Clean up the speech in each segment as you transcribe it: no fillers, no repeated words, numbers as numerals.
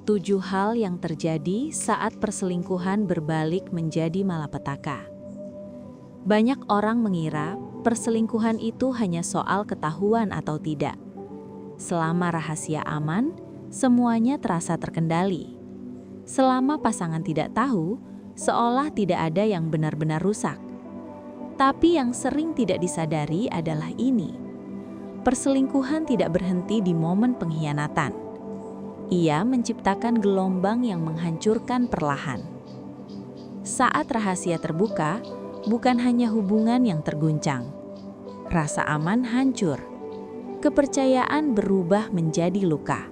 7 hal yang terjadi saat perselingkuhan berbalik menjadi malapetaka. Banyak orang mengira perselingkuhan itu hanya soal ketahuan atau tidak. Selama rahasia aman, semuanya terasa terkendali. Selama pasangan tidak tahu, seolah tidak ada yang benar-benar rusak. Tapi yang sering tidak disadari adalah ini. Perselingkuhan tidak berhenti di momen pengkhianatan. Ia menciptakan gelombang yang menghancurkan perlahan. Saat rahasia terbuka, bukan hanya hubungan yang terguncang. Rasa aman hancur. Kepercayaan berubah menjadi luka.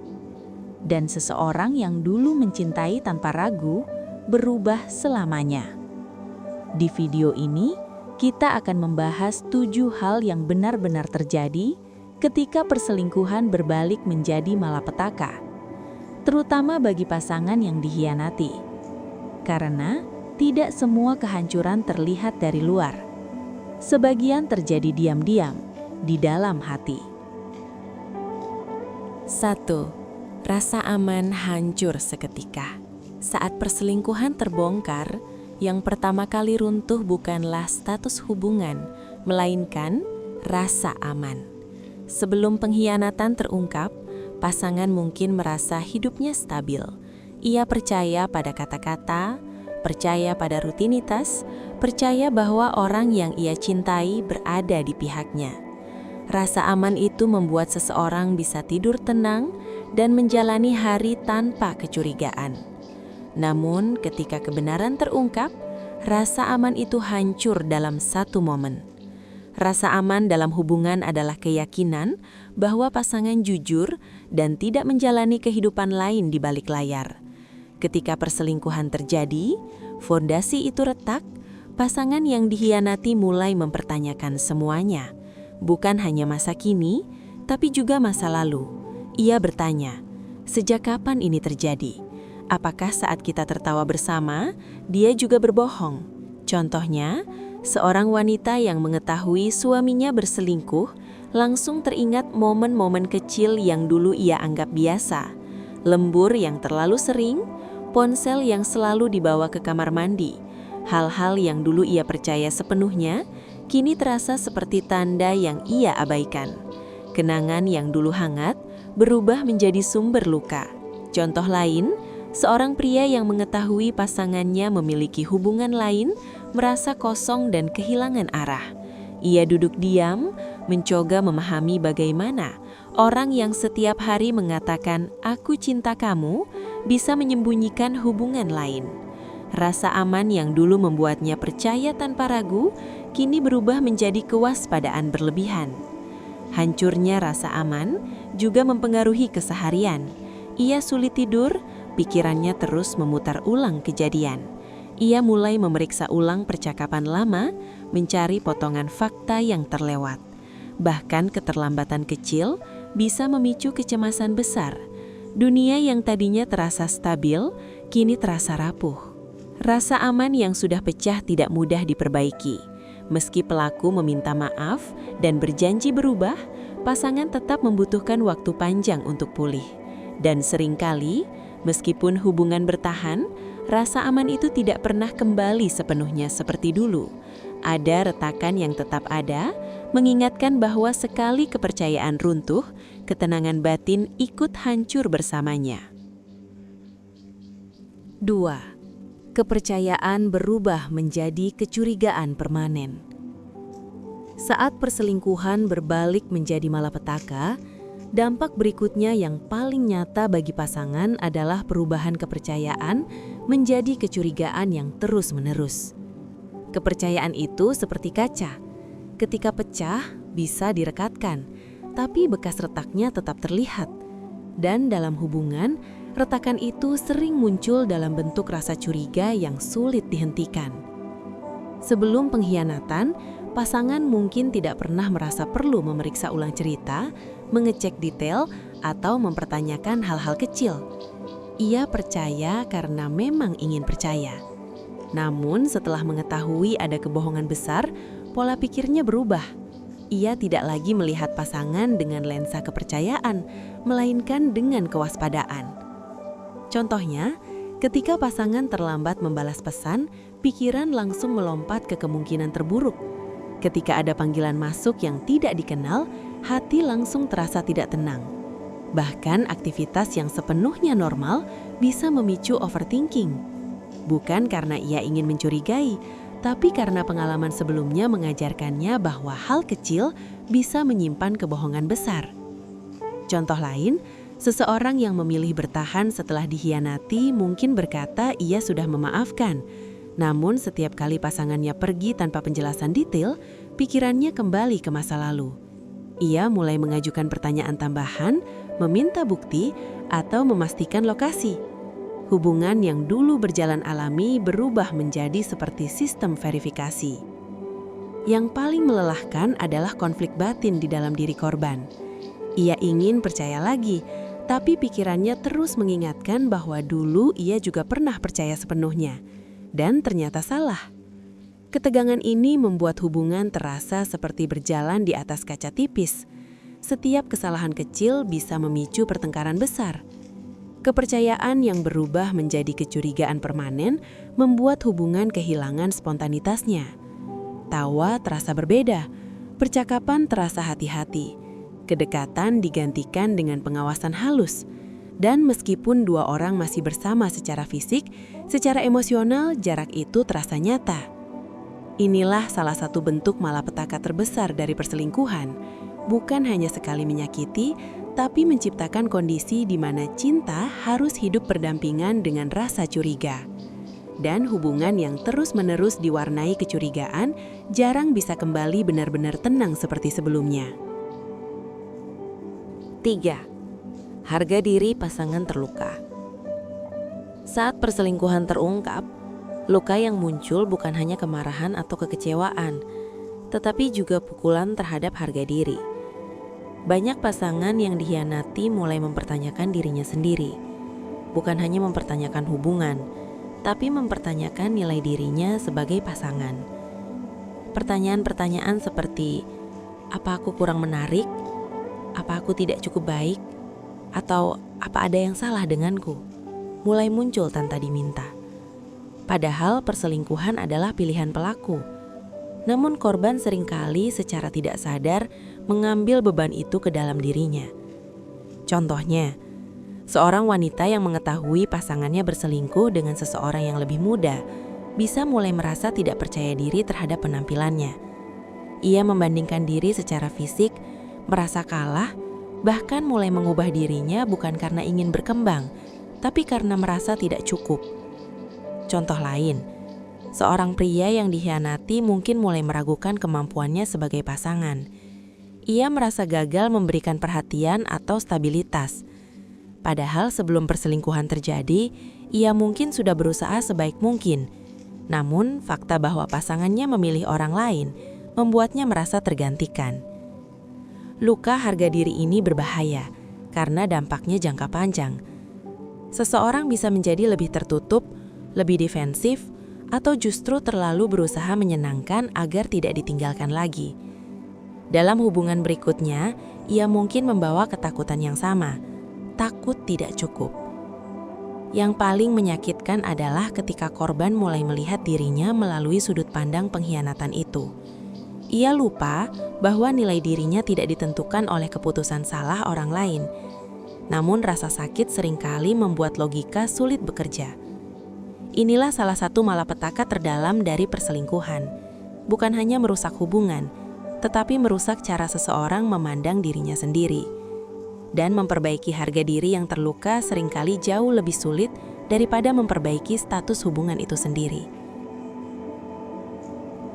Dan seseorang yang dulu mencintai tanpa ragu, berubah selamanya. Di video ini, kita akan membahas 7 hal yang benar-benar terjadi ketika perselingkuhan berbalik menjadi malapetaka. Terutama bagi pasangan yang dikhianati. Karena tidak semua kehancuran terlihat dari luar. Sebagian terjadi diam-diam di dalam hati. 1. Rasa aman hancur seketika. Saat perselingkuhan terbongkar, yang pertama kali runtuh bukanlah status hubungan, melainkan rasa aman. Sebelum pengkhianatan terungkap, pasangan mungkin merasa hidupnya stabil. Ia percaya pada kata-kata, percaya pada rutinitas, percaya bahwa orang yang ia cintai berada di pihaknya. Rasa aman itu membuat seseorang bisa tidur tenang dan menjalani hari tanpa kecurigaan. Namun, ketika kebenaran terungkap, rasa aman itu hancur dalam satu momen. Rasa aman dalam hubungan adalah keyakinan bahwa pasangan jujur dan tidak menjalani kehidupan lain di balik layar. Ketika perselingkuhan terjadi, fondasi itu retak, pasangan yang dikhianati mulai mempertanyakan semuanya. Bukan hanya masa kini, tapi juga masa lalu. Ia bertanya, sejak kapan ini terjadi? Apakah saat kita tertawa bersama, dia juga berbohong? Contohnya, seorang wanita yang mengetahui suaminya berselingkuh langsung teringat momen-momen kecil yang dulu ia anggap biasa. Lembur yang terlalu sering, ponsel yang selalu dibawa ke kamar mandi. Hal-hal yang dulu ia percaya sepenuhnya, kini terasa seperti tanda yang ia abaikan. Kenangan yang dulu hangat berubah menjadi sumber luka. Contoh lain, seorang pria yang mengetahui pasangannya memiliki hubungan lain merasa kosong dan kehilangan arah. Ia duduk diam, mencoba memahami bagaimana orang yang setiap hari mengatakan "aku cinta kamu" bisa menyembunyikan hubungan lain. Rasa aman yang dulu membuatnya percaya tanpa ragu, kini berubah menjadi kewaspadaan berlebihan. Hancurnya rasa aman juga mempengaruhi keseharian. Ia sulit tidur, pikirannya terus memutar ulang kejadian. Ia mulai memeriksa ulang percakapan lama, mencari potongan fakta yang terlewat. Bahkan keterlambatan kecil bisa memicu kecemasan besar. Dunia yang tadinya terasa stabil, kini terasa rapuh. Rasa aman yang sudah pecah tidak mudah diperbaiki. Meski pelaku meminta maaf dan berjanji berubah, pasangan tetap membutuhkan waktu panjang untuk pulih. Dan seringkali, meskipun hubungan bertahan, rasa aman itu tidak pernah kembali sepenuhnya seperti dulu. Ada retakan yang tetap ada, mengingatkan bahwa sekali kepercayaan runtuh, ketenangan batin ikut hancur bersamanya. 2. Kepercayaan berubah menjadi kecurigaan permanen. Saat perselingkuhan berbalik menjadi malapetaka, dampak berikutnya yang paling nyata bagi pasangan adalah perubahan kepercayaan menjadi kecurigaan yang terus-menerus. Kepercayaan itu seperti kaca. Ketika pecah, bisa direkatkan, tapi bekas retaknya tetap terlihat. Dan dalam hubungan, retakan itu sering muncul dalam bentuk rasa curiga yang sulit dihentikan. Sebelum pengkhianatan, pasangan mungkin tidak pernah merasa perlu memeriksa ulang cerita, mengecek detail, atau mempertanyakan hal-hal kecil. Ia percaya karena memang ingin percaya. Namun setelah mengetahui ada kebohongan besar, pola pikirnya berubah. Ia tidak lagi melihat pasangan dengan lensa kepercayaan, melainkan dengan kewaspadaan. Contohnya, ketika pasangan terlambat membalas pesan, pikiran langsung melompat ke kemungkinan terburuk. Ketika ada panggilan masuk yang tidak dikenal, hati langsung terasa tidak tenang. Bahkan aktivitas yang sepenuhnya normal bisa memicu overthinking. Bukan karena ia ingin mencurigai, tapi karena pengalaman sebelumnya mengajarkannya bahwa hal kecil bisa menyimpan kebohongan besar. Contoh lain, seseorang yang memilih bertahan setelah dikhianati mungkin berkata ia sudah memaafkan. Namun setiap kali pasangannya pergi tanpa penjelasan detail, pikirannya kembali ke masa lalu. Ia mulai mengajukan pertanyaan tambahan, meminta bukti, atau memastikan lokasi. Hubungan yang dulu berjalan alami berubah menjadi seperti sistem verifikasi. Yang paling melelahkan adalah konflik batin di dalam diri korban. Ia ingin percaya lagi, tapi pikirannya terus mengingatkan bahwa dulu ia juga pernah percaya sepenuhnya. Dan ternyata salah. Ketegangan ini membuat hubungan terasa seperti berjalan di atas kaca tipis. Setiap kesalahan kecil bisa memicu pertengkaran besar. Kepercayaan yang berubah menjadi kecurigaan permanen membuat hubungan kehilangan spontanitasnya. Tawa terasa berbeda, percakapan terasa hati-hati, kedekatan digantikan dengan pengawasan halus. Dan meskipun dua orang masih bersama secara fisik, secara emosional jarak itu terasa nyata. Inilah salah satu bentuk malapetaka terbesar dari perselingkuhan. Bukan hanya sekali menyakiti, tapi menciptakan kondisi di mana cinta harus hidup berdampingan dengan rasa curiga. Dan hubungan yang terus-menerus diwarnai kecurigaan jarang bisa kembali benar-benar tenang seperti sebelumnya. 3. Harga diri pasangan terluka. Saat perselingkuhan terungkap, luka yang muncul bukan hanya kemarahan atau kekecewaan, tetapi juga pukulan terhadap harga diri. Banyak pasangan yang dikhianati mulai mempertanyakan dirinya sendiri. Bukan hanya mempertanyakan hubungan, tapi mempertanyakan nilai dirinya sebagai pasangan. Pertanyaan-pertanyaan seperti, apa aku kurang menarik? Apa aku tidak cukup baik? Atau apa ada yang salah denganku? Mulai muncul tanpa diminta. Padahal perselingkuhan adalah pilihan pelaku. Namun korban seringkali secara tidak sadar mengambil beban itu ke dalam dirinya. Contohnya, seorang wanita yang mengetahui pasangannya berselingkuh dengan seseorang yang lebih muda bisa mulai merasa tidak percaya diri terhadap penampilannya. Ia membandingkan diri secara fisik, merasa kalah, bahkan mulai mengubah dirinya bukan karena ingin berkembang, tapi karena merasa tidak cukup. Contoh lain, seorang pria yang dikhianati mungkin mulai meragukan kemampuannya sebagai pasangan. Ia merasa gagal memberikan perhatian atau stabilitas. Padahal sebelum perselingkuhan terjadi, ia mungkin sudah berusaha sebaik mungkin. Namun, fakta bahwa pasangannya memilih orang lain membuatnya merasa tergantikan. Luka harga diri ini berbahaya karena dampaknya jangka panjang. Seseorang bisa menjadi lebih tertutup, lebih defensif, atau justru terlalu berusaha menyenangkan agar tidak ditinggalkan lagi. Dalam hubungan berikutnya, ia mungkin membawa ketakutan yang sama, takut tidak cukup. Yang paling menyakitkan adalah ketika korban mulai melihat dirinya melalui sudut pandang pengkhianatan itu. Ia lupa bahwa nilai dirinya tidak ditentukan oleh keputusan salah orang lain. Namun rasa sakit seringkali membuat logika sulit bekerja. Inilah salah satu malapetaka terdalam dari perselingkuhan. Bukan hanya merusak hubungan, tetapi merusak cara seseorang memandang dirinya sendiri. Dan memperbaiki harga diri yang terluka seringkali jauh lebih sulit daripada memperbaiki status hubungan itu sendiri.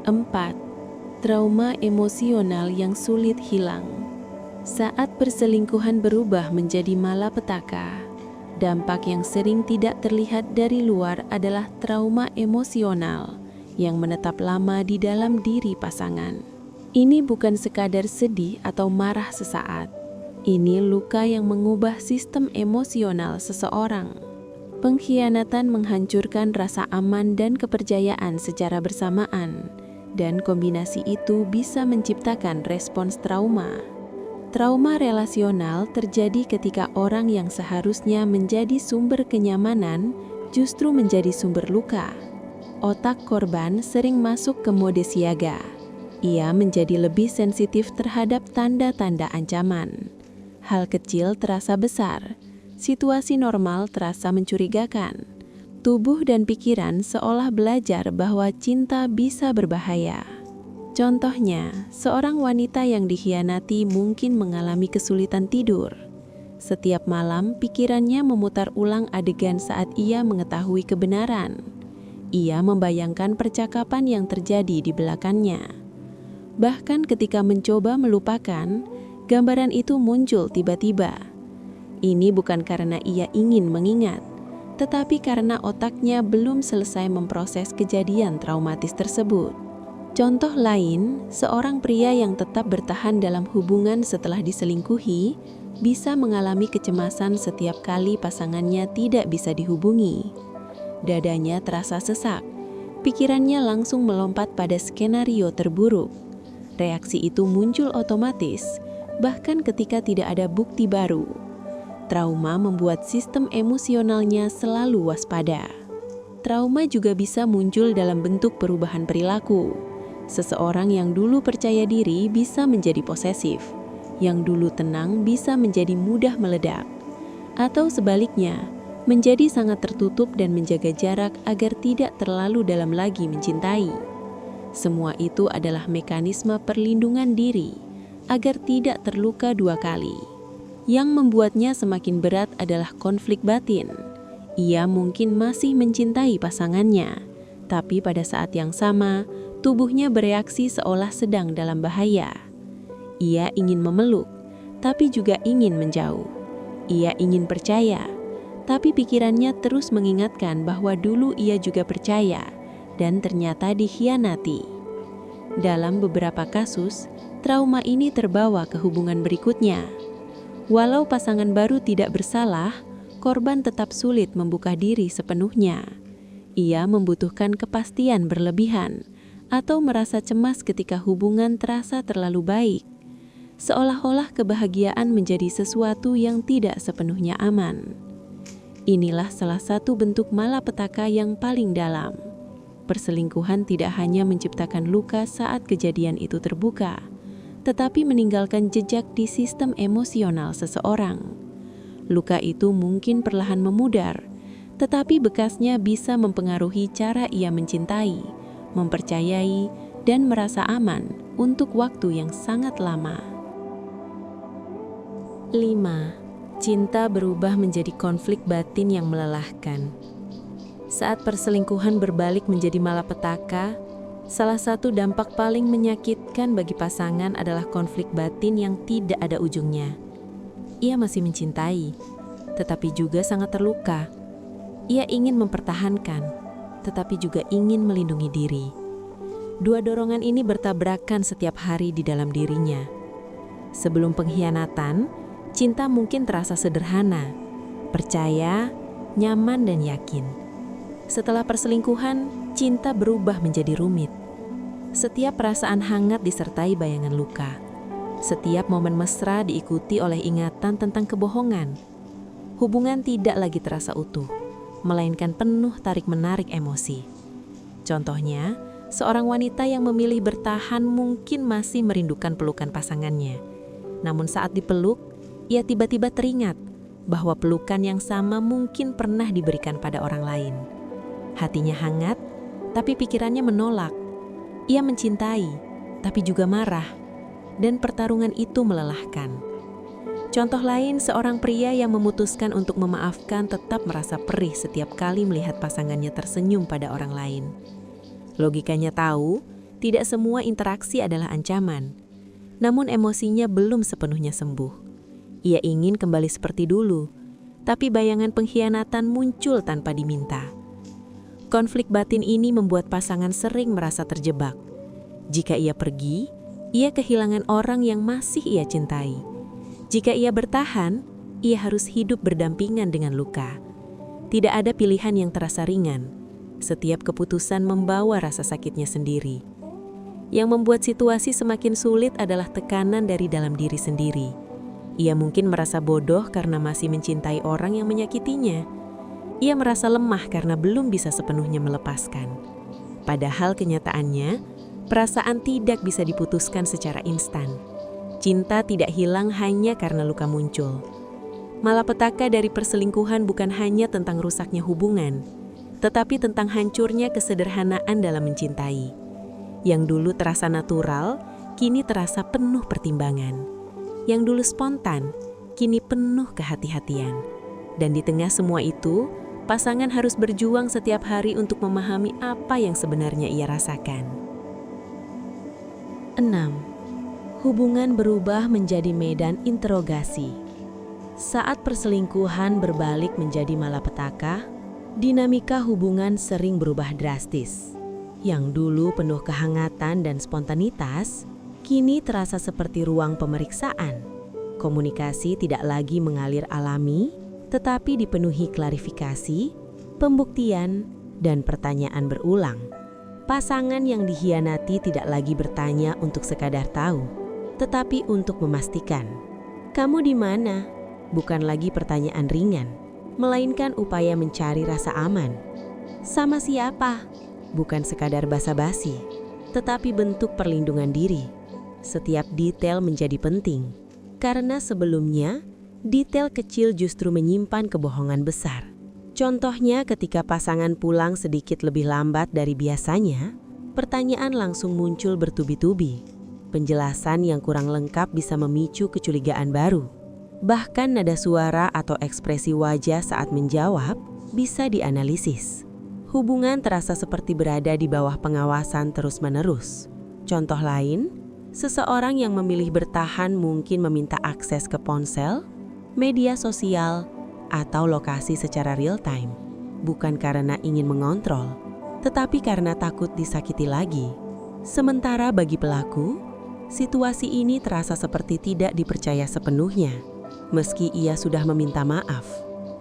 4. Trauma emosional yang sulit hilang. Saat perselingkuhan berubah menjadi malapetaka, dampak yang sering tidak terlihat dari luar adalah trauma emosional yang menetap lama di dalam diri pasangan. Ini bukan sekadar sedih atau marah sesaat. Ini luka yang mengubah sistem emosional seseorang. Pengkhianatan menghancurkan rasa aman dan kepercayaan secara bersamaan, dan kombinasi itu bisa menciptakan respons trauma. Trauma relasional terjadi ketika orang yang seharusnya menjadi sumber kenyamanan justru menjadi sumber luka. Otak korban sering masuk ke mode siaga. Ia menjadi lebih sensitif terhadap tanda-tanda ancaman. Hal kecil terasa besar, situasi normal terasa mencurigakan. Tubuh dan pikiran seolah belajar bahwa cinta bisa berbahaya. Contohnya, seorang wanita yang dikhianati mungkin mengalami kesulitan tidur. Setiap malam, pikirannya memutar ulang adegan saat ia mengetahui kebenaran. Ia membayangkan percakapan yang terjadi di belakangnya. Bahkan ketika mencoba melupakan, gambaran itu muncul tiba-tiba. Ini bukan karena ia ingin mengingat, tetapi karena otaknya belum selesai memproses kejadian traumatis tersebut. Contoh lain, seorang pria yang tetap bertahan dalam hubungan setelah diselingkuhi bisa mengalami kecemasan setiap kali pasangannya tidak bisa dihubungi. Dadanya terasa sesak, pikirannya langsung melompat pada skenario terburuk. Reaksi itu muncul otomatis, bahkan ketika tidak ada bukti baru. Trauma membuat sistem emosionalnya selalu waspada. Trauma juga bisa muncul dalam bentuk perubahan perilaku. Seseorang yang dulu percaya diri bisa menjadi posesif, yang dulu tenang bisa menjadi mudah meledak, atau sebaliknya, menjadi sangat tertutup dan menjaga jarak agar tidak terlalu dalam lagi mencintai. Semua itu adalah mekanisme perlindungan diri agar tidak terluka dua kali. Yang membuatnya semakin berat adalah konflik batin. Ia mungkin masih mencintai pasangannya, tapi pada saat yang sama, tubuhnya bereaksi seolah sedang dalam bahaya. Ia ingin memeluk, tapi juga ingin menjauh. Ia ingin percaya, tapi pikirannya terus mengingatkan bahwa dulu ia juga percaya dan ternyata dikhianati. Dalam beberapa kasus, trauma ini terbawa ke hubungan berikutnya. Walau pasangan baru tidak bersalah, korban tetap sulit membuka diri sepenuhnya. Ia membutuhkan kepastian berlebihan, atau merasa cemas ketika hubungan terasa terlalu baik. Seolah-olah kebahagiaan menjadi sesuatu yang tidak sepenuhnya aman. Inilah salah satu bentuk malapetaka yang paling dalam. Perselingkuhan tidak hanya menciptakan luka saat kejadian itu terbuka, tetapi meninggalkan jejak di sistem emosional seseorang. Luka itu mungkin perlahan memudar, tetapi bekasnya bisa mempengaruhi cara ia mencintai, mempercayai, dan merasa aman untuk waktu yang sangat lama. 5. Cinta berubah menjadi konflik batin yang melelahkan. Saat perselingkuhan berbalik menjadi malapetaka, salah satu dampak paling menyakitkan bagi pasangan adalah konflik batin yang tidak ada ujungnya. Ia masih mencintai, tetapi juga sangat terluka. Ia ingin mempertahankan, tetapi juga ingin melindungi diri. Dua dorongan ini bertabrakan setiap hari di dalam dirinya. Sebelum pengkhianatan, cinta mungkin terasa sederhana, percaya, nyaman, dan yakin. Setelah perselingkuhan, cinta berubah menjadi rumit. Setiap perasaan hangat disertai bayangan luka. Setiap momen mesra diikuti oleh ingatan tentang kebohongan. Hubungan tidak lagi terasa utuh, melainkan penuh tarik-menarik emosi. Contohnya, seorang wanita yang memilih bertahan mungkin masih merindukan pelukan pasangannya. Namun saat dipeluk, ia tiba-tiba teringat bahwa pelukan yang sama mungkin pernah diberikan pada orang lain. Hatinya hangat, tapi pikirannya menolak. Ia mencintai, tapi juga marah, dan pertarungan itu melelahkan. Contoh lain, seorang pria yang memutuskan untuk memaafkan tetap merasa perih setiap kali melihat pasangannya tersenyum pada orang lain. Logikanya tahu, tidak semua interaksi adalah ancaman. Namun emosinya belum sepenuhnya sembuh. Ia ingin kembali seperti dulu, tapi bayangan pengkhianatan muncul tanpa diminta. Konflik batin ini membuat pasangan sering merasa terjebak. Jika ia pergi, ia kehilangan orang yang masih ia cintai. Jika ia bertahan, ia harus hidup berdampingan dengan luka. Tidak ada pilihan yang terasa ringan. Setiap keputusan membawa rasa sakitnya sendiri. Yang membuat situasi semakin sulit adalah tekanan dari dalam diri sendiri. Ia mungkin merasa bodoh karena masih mencintai orang yang menyakitinya. Ia merasa lemah karena belum bisa sepenuhnya melepaskan. Padahal kenyataannya, perasaan tidak bisa diputuskan secara instan. Cinta tidak hilang hanya karena luka muncul. Malapetaka dari perselingkuhan bukan hanya tentang rusaknya hubungan, tetapi tentang hancurnya kesederhanaan dalam mencintai. Yang dulu terasa natural, kini terasa penuh pertimbangan. Yang dulu spontan, kini penuh kehati-hatian. Dan di tengah semua itu, pasangan harus berjuang setiap hari untuk memahami apa yang sebenarnya ia rasakan. 6. Hubungan berubah menjadi medan interogasi. Saat perselingkuhan berbalik menjadi malapetaka, dinamika hubungan sering berubah drastis. Yang dulu penuh kehangatan dan spontanitas, kini terasa seperti ruang pemeriksaan. Komunikasi tidak lagi mengalir alami, tetapi dipenuhi klarifikasi, pembuktian, dan pertanyaan berulang. Pasangan yang dikhianati tidak lagi bertanya untuk sekadar tahu, tetapi untuk memastikan. "Kamu di mana?" Bukan lagi pertanyaan ringan, melainkan upaya mencari rasa aman. "Sama siapa?" Bukan sekadar basa-basi, tetapi bentuk perlindungan diri. Setiap detail menjadi penting, karena sebelumnya, detail kecil justru menyimpan kebohongan besar. Contohnya ketika pasangan pulang sedikit lebih lambat dari biasanya, pertanyaan langsung muncul bertubi-tubi. Penjelasan yang kurang lengkap bisa memicu kecurigaan baru. Bahkan nada suara atau ekspresi wajah saat menjawab bisa dianalisis. Hubungan terasa seperti berada di bawah pengawasan terus-menerus. Contoh lain, seseorang yang memilih bertahan mungkin meminta akses ke ponsel, media sosial, atau lokasi secara real time. Bukan karena ingin mengontrol, tetapi karena takut disakiti lagi. Sementara bagi pelaku, situasi ini terasa seperti tidak dipercaya sepenuhnya, meski ia sudah meminta maaf.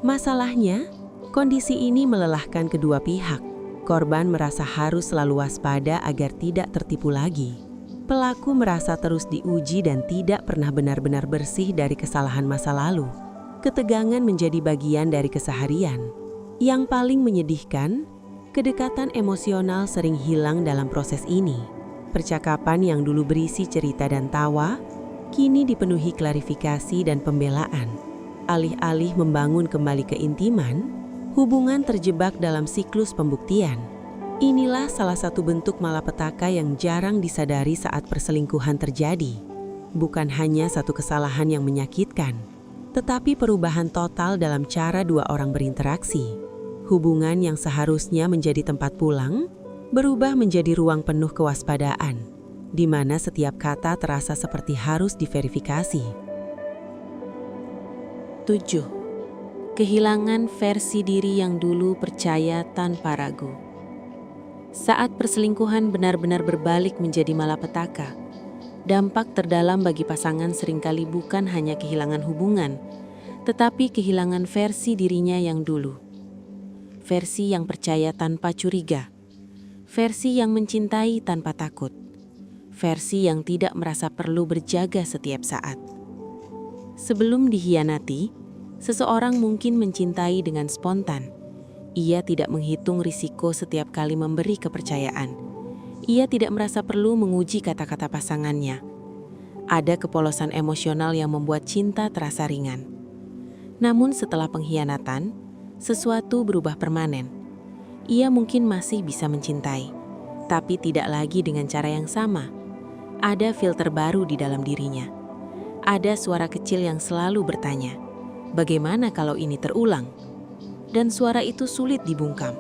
Masalahnya, kondisi ini melelahkan kedua pihak. Korban merasa harus selalu waspada agar tidak tertipu lagi. Pelaku merasa terus diuji dan tidak pernah benar-benar bersih dari kesalahan masa lalu. Ketegangan menjadi bagian dari keseharian. Yang paling menyedihkan, kedekatan emosional sering hilang dalam proses ini. Percakapan yang dulu berisi cerita dan tawa, kini dipenuhi klarifikasi dan pembelaan. Alih-alih membangun kembali keintiman, hubungan terjebak dalam siklus pembuktian. Inilah salah satu bentuk malapetaka yang jarang disadari saat perselingkuhan terjadi. Bukan hanya satu kesalahan yang menyakitkan, tetapi perubahan total dalam cara dua orang berinteraksi. Hubungan yang seharusnya menjadi tempat pulang, berubah menjadi ruang penuh kewaspadaan, di mana setiap kata terasa seperti harus diverifikasi. 7. Kehilangan versi diri yang dulu percaya tanpa ragu. Saat perselingkuhan benar-benar berbalik menjadi malapetaka, dampak terdalam bagi pasangan seringkali bukan hanya kehilangan hubungan, tetapi kehilangan versi dirinya yang dulu. Versi yang percaya tanpa curiga, versi yang mencintai tanpa takut, versi yang tidak merasa perlu berjaga setiap saat. Sebelum dikhianati, seseorang mungkin mencintai dengan spontan. Ia tidak menghitung risiko setiap kali memberi kepercayaan. Ia tidak merasa perlu menguji kata-kata pasangannya. Ada kepolosan emosional yang membuat cinta terasa ringan. Namun setelah pengkhianatan, sesuatu berubah permanen. Ia mungkin masih bisa mencintai, tapi tidak lagi dengan cara yang sama. Ada filter baru di dalam dirinya. Ada suara kecil yang selalu bertanya, "Bagaimana kalau ini terulang?" Dan suara itu sulit dibungkam.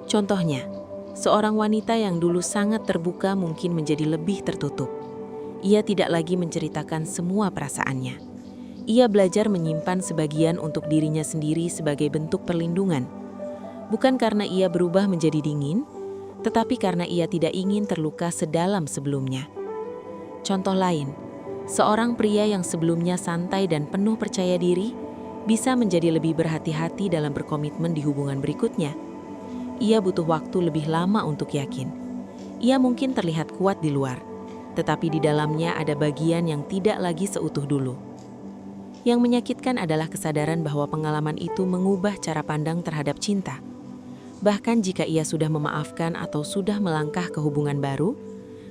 Contohnya, seorang wanita yang dulu sangat terbuka mungkin menjadi lebih tertutup. Ia tidak lagi menceritakan semua perasaannya. Ia belajar menyimpan sebagian untuk dirinya sendiri sebagai bentuk perlindungan. Bukan karena ia berubah menjadi dingin, tetapi karena ia tidak ingin terluka sedalam sebelumnya. Contoh lain, seorang pria yang sebelumnya santai dan penuh percaya diri bisa menjadi lebih berhati-hati dalam berkomitmen di hubungan berikutnya. Ia butuh waktu lebih lama untuk yakin. Ia mungkin terlihat kuat di luar, tetapi di dalamnya ada bagian yang tidak lagi seutuh dulu. Yang menyakitkan adalah kesadaran bahwa pengalaman itu mengubah cara pandang terhadap cinta. Bahkan jika ia sudah memaafkan atau sudah melangkah ke hubungan baru,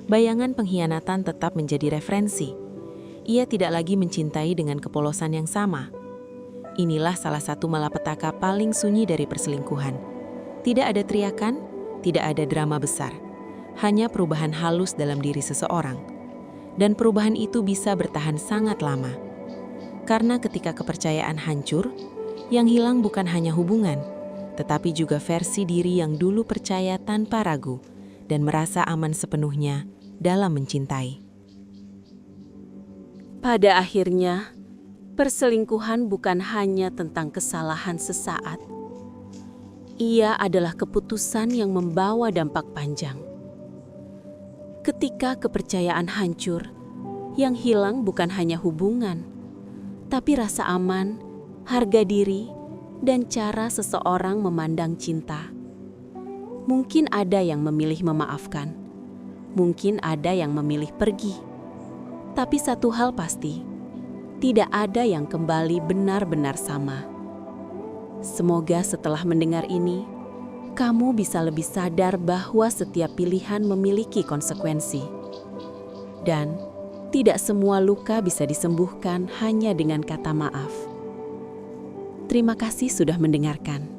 bayangan pengkhianatan tetap menjadi referensi. Ia tidak lagi mencintai dengan kepolosan yang sama. Inilah salah satu malapetaka paling sunyi dari perselingkuhan. Tidak ada teriakan, tidak ada drama besar. Hanya perubahan halus dalam diri seseorang. Dan perubahan itu bisa bertahan sangat lama. Karena ketika kepercayaan hancur, yang hilang bukan hanya hubungan, tetapi juga versi diri yang dulu percaya tanpa ragu dan merasa aman sepenuhnya dalam mencintai. Pada akhirnya, perselingkuhan bukan hanya tentang kesalahan sesaat. Ia adalah keputusan yang membawa dampak panjang. Ketika kepercayaan hancur, yang hilang bukan hanya hubungan, tapi rasa aman, harga diri, dan cara seseorang memandang cinta. Mungkin ada yang memilih memaafkan, mungkin ada yang memilih pergi. Tapi satu hal pasti, tidak ada yang kembali benar-benar sama. Semoga setelah mendengar ini, kamu bisa lebih sadar bahwa setiap pilihan memiliki konsekuensi. Dan tidak semua luka bisa disembuhkan hanya dengan kata maaf. Terima kasih sudah mendengarkan.